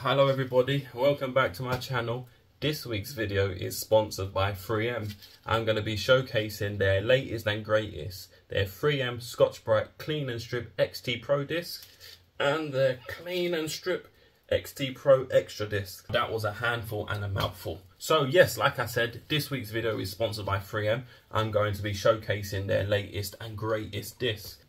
Hello everybody, welcome back to my channel. This week's video is sponsored by 3M. I'm going to be showcasing their latest and greatest, their 3M Scotch-Brite Clean and Strip XT Pro Disc and their Clean and Strip XT Pro Extra Disc. That was a handful and a mouthful. So yes, like I said, this week's video is sponsored by 3M. I'm going to be showcasing their latest and greatest disc.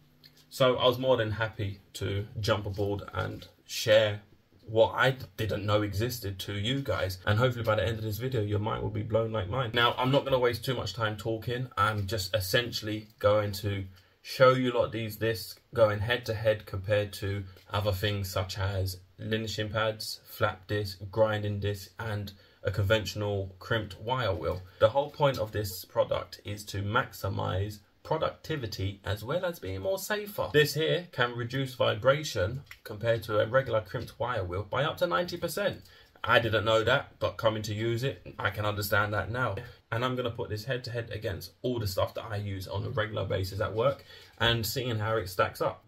So I was more than happy to jump aboard and share what I didn't know existed to you guys, and hopefully by the end of this video your mind will be blown like mine. Now I'm not going to waste too much time talking. I'm just essentially going to show you a lot of these discs going head to head compared to other things such as linishing pads, flap disc, grinding disc and a conventional crimped wire wheel. The whole point of this product is to maximize productivity as well as being more safer. This here can reduce vibration compared to a regular crimped wire wheel by up to 90%. I didn't know that, but coming to use it, I can understand that now. And I'm going to put this head to head against all the stuff that I use on a regular basis at work and seeing how it stacks up.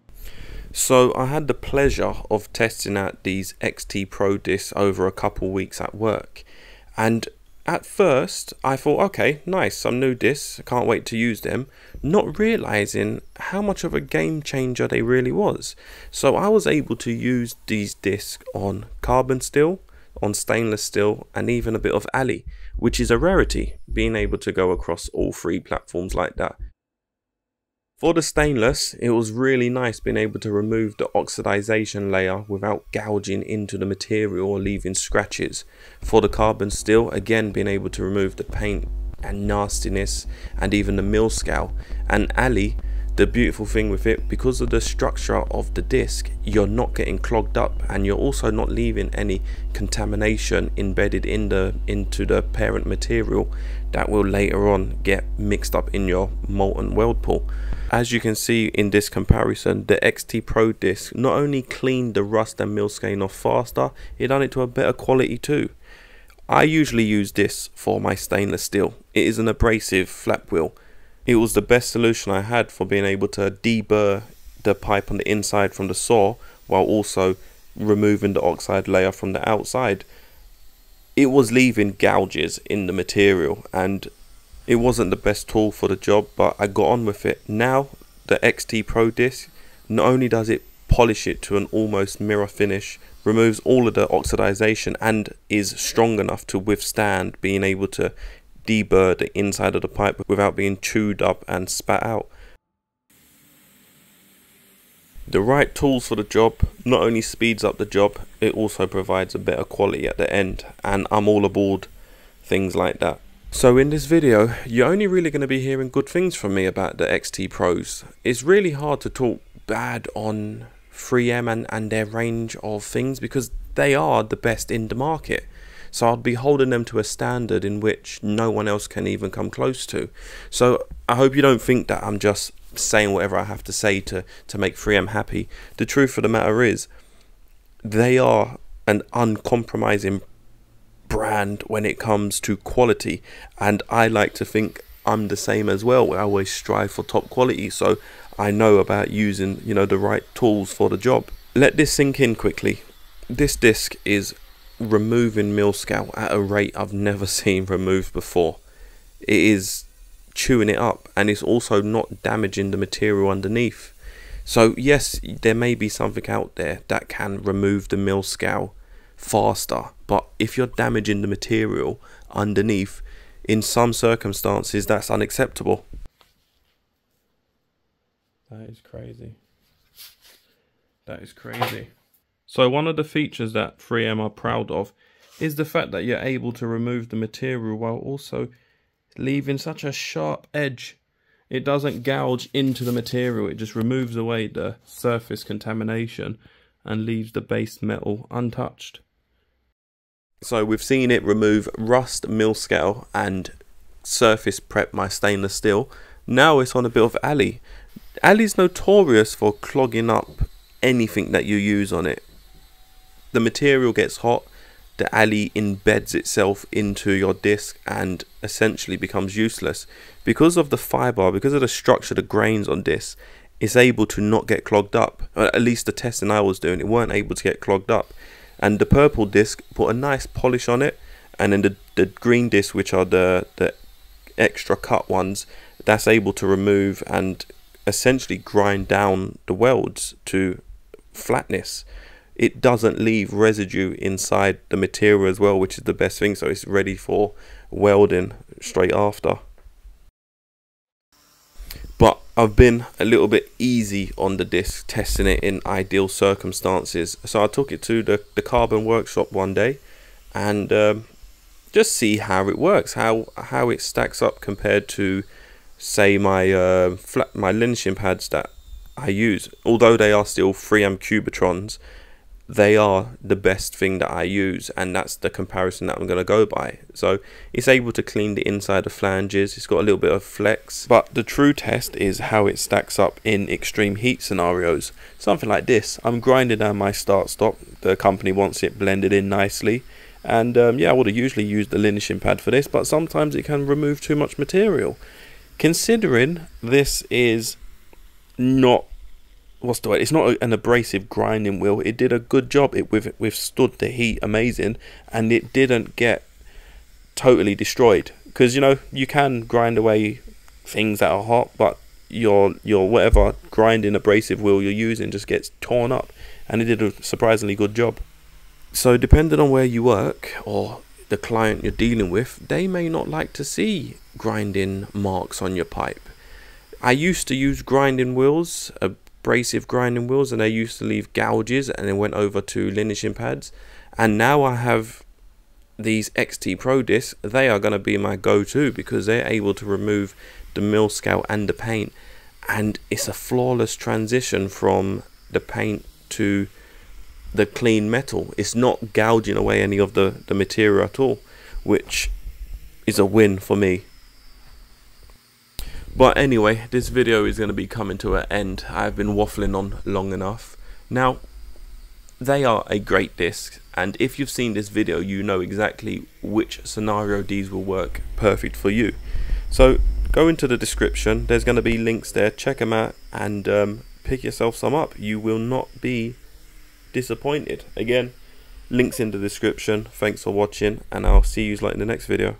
So I had the pleasure of testing out these XT Pro discs over a couple weeks at work, and at first I thought, okay, nice, some new discs, I can't wait to use them, not realizing how much of a game changer they really was. So I was able to use these discs on carbon steel, on stainless steel and even a bit of Ali, which is a rarity, being able to go across all three platforms like that. For the stainless, it was really nice being able to remove the oxidization layer without gouging into the material or leaving scratches. For the carbon steel, again being able to remove the paint and nastiness and even the mill scale. And Ali, the beautiful thing with it, because of the structure of the disc, you're not getting clogged up and you're also not leaving any contamination embedded into the parent material that will later on get mixed up in your molten weld pool. As you can see in this comparison, the XT Pro disc not only cleaned the rust and mill stain off faster, it done it to a better quality too. I usually use this for my stainless steel. It is an abrasive flap wheel. It was the best solution I had for being able to deburr the pipe on the inside from the saw while also removing the oxide layer from the outside. It was leaving gouges in the material and it wasn't the best tool for the job, but I got on with it. Now the XT Pro disc, not only does it polish it to an almost mirror finish, removes all of the oxidization and is strong enough to withstand being able to deburr the inside of the pipe without being chewed up and spat out. The right tools for the job not only speeds up the job, it also provides a better quality at the end, and I'm all aboard things like that. So in this video, you're only really going to be hearing good things from me about the XT Pros. It's really hard to talk bad on 3M and their range of things because they are the best in the market. So I'd be holding them to a standard in which no one else can even come close to. So I hope you don't think that I'm just saying whatever I have to say to make 3M happy. The truth of the matter is, they are an uncompromising brand when it comes to quality, and I like to think I'm the same as well. I always strive for top quality, so I know about using, the right tools for the job. Let this sink in quickly. This disc is removing mill scale at a rate I've never seen removed before. It is chewing it up and it's also not damaging the material underneath. So yes, there may be something out there that can remove the mill scale faster, but if you're damaging the material underneath, in some circumstances that's unacceptable. That is crazy. That is crazy. So one of the features that 3M are proud of is the fact that you're able to remove the material while also leaving such a sharp edge. It doesn't gouge into the material, it just removes away the surface contamination and leaves the base metal untouched. So we've seen it remove rust, mill scale and surface prep my stainless steel. Now it's on a bit of Ali. Ali's notorious for clogging up anything that you use on it. The material gets hot, the Ali embeds itself into your disc and essentially becomes useless. Because of the fiber, because of the structure, the grains on this, it's able to not get clogged up. At least the testing I was doing, it weren't able to get clogged up. and the purple disc put a nice polish on it, and then the green disc, which are the extra cut ones, that's able to remove and essentially grind down the welds to flatness. It doesn't leave residue inside the material as well, which is the best thing, so it's ready for welding straight after. But I've been a little bit easy on the disc, testing it in ideal circumstances. So I took it to the carbon workshop one day and just see how it works, how it stacks up compared to, say, my my lynching pads that I use. Although they are still 3M Cubitrons, they are the best thing that I use, and that's the comparison that I'm going to go by. So it's able to clean the inside of flanges, it's got a little bit of flex, but the true test is how it stacks up in extreme heat scenarios. Something like this: I'm grinding down my start stop, the company wants it blended in nicely, and yeah, I would have usually used the lynching pad for this, but sometimes it can remove too much material. Considering this is not, it's not an abrasive grinding wheel, it did a good job. It withstood the heat amazing, and it didn't get totally destroyed, because you know, you can grind away things that are hot, but your whatever grinding abrasive wheel you're using just gets torn up, and it did a surprisingly good job. So depending on where you work or the client you're dealing with, they may not like to see grinding marks on your pipe. I used to use grinding wheels, abrasive grinding wheels, and they used to leave gouges, and then went over to lynching pads, and now I have these XT Pro discs. They are going to be my go-to because they're able to remove the mill scale and the paint, and it's a flawless transition from the paint to the clean metal. It's not gouging away any of the material at all, which is a win for me. But anyway, this video is going to be coming to an end. I've been waffling on long enough. Now, they are a great disc, and if you've seen this video, you know exactly which scenario these will work perfect for you. So go into the description, there's going to be links there, check them out, and pick yourself some up. You will not be disappointed. Again, links in the description. Thanks for watching, and I'll see you in the next video.